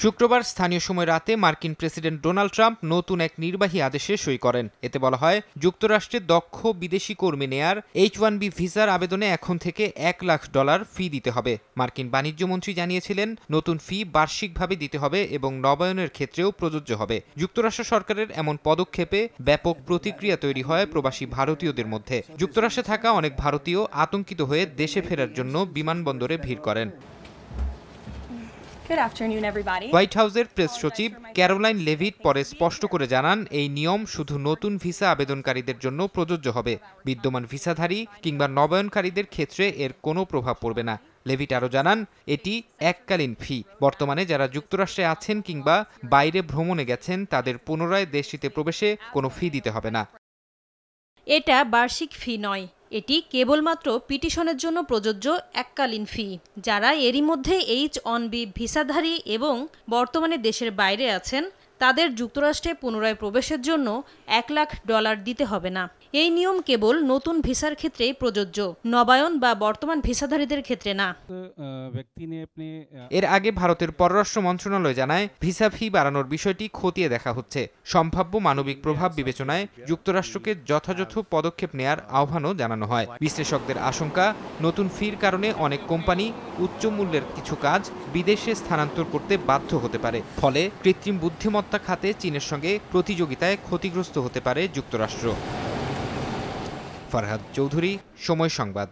শুক্রবার স্থানীয় সময় রাতে মার্কিন প্রেসিডেন্ট ডোনাল্ড ট্রাম্প নতুন এক নির্বাহী আদেশে সই করেন। এতে বলা হয়, যুক্তরাষ্ট্রে দক্ষ বিদেশি কর্মী নেয়ার H-1B ভিসার আবেদনে এখন থেকে $1 লাখ ফি দিতে হবে। মার্কিন বাণিজ্য মন্ত্রী জানিয়েছিলেন, নতুন ফি বার্ষিকভাবে দিতে হবে এবং নবায়নের ক্ষেত্রেও প্রযোজ্য হবে। যুক্তরাষ্ট্র সরকারের এমন পদক্ষেপে ব্যাপক প্রতিক্রিয়া তৈরি হয় প্রবাসী ভারতীয়দের মধ্যে। যুক্তরাষ্ট্রে থাকা অনেক ভারতীয় আতঙ্কিত হয়ে দেশে ফেরার জন্য বিমানবন্দরে ভিড় করেন। হোয়াইট হাউসের প্রেস সচিব ক্যারোলাইন লেভিট পরে স্পষ্ট করে জানান, এই নিয়ম শুধু নতুন ভিসা আবেদনকারীদের জন্য প্রযোজ্য হবে। বিদ্যমান ভিসাধারী কিংবা নবায়নকারীদের ক্ষেত্রে এর কোনো প্রভাব পড়বে না। লেভিট আরও জানান, এটি এককালীন ফি। বর্তমানে যারা যুক্তরাষ্ট্রে আছেন কিংবা বাইরে ভ্রমণে গেছেন তাদের পুনরায় দেশটিতে প্রবেশে কোনো ফি দিতে হবে না। এটা বার্ষিক ফি নয়, এটি কেবলমাত্র পিটিশনের জন্য প্রযোজ্য এককালীন ফি। যারা এরই মধ্যে H-1B ভিসাধারী এবং বর্তমানে দেশের বাইরে আছেন তাদের যুক্তরাষ্ট্রে পুনরায় প্রবেশের জন্য $1 লাখ দিতে হবে না। এই নিয়ম কেবল নতুন ভিসার ক্ষেত্রেই প্রযোজ্য, নবায়ন বা বর্তমান ভিসাধারীদের ক্ষেত্রে না। এর আগে ভারতের পররাষ্ট্র মন্ত্রণালয় জানায়, ভিসা ফি বাড়ানোর বিষয়টি খতিয়ে দেখা হচ্ছে। সম্ভাব্য মানবিক প্রভাব বিবেচনায় যুক্তরাষ্ট্রকে যথাযথ পদক্ষেপ নেয়ার আহ্বানও জানানো হয়। বিশ্লেষকদের আশঙ্কা, নতুন ফির কারণে অনেক কোম্পানি উচ্চ মূল্যের কিছু কাজ বিদেশে স্থানান্তর করতে বাধ্য হতে পারে। ফলে কৃত্রিম বুদ্ধিমত্তা খাতে চীনের সঙ্গে প্রতিযোগিতায় ক্ষতিগ্রস্ত হতে পারে যুক্তরাষ্ট্র। ফারহাদ চৌধুরী, সময় সংবাদ।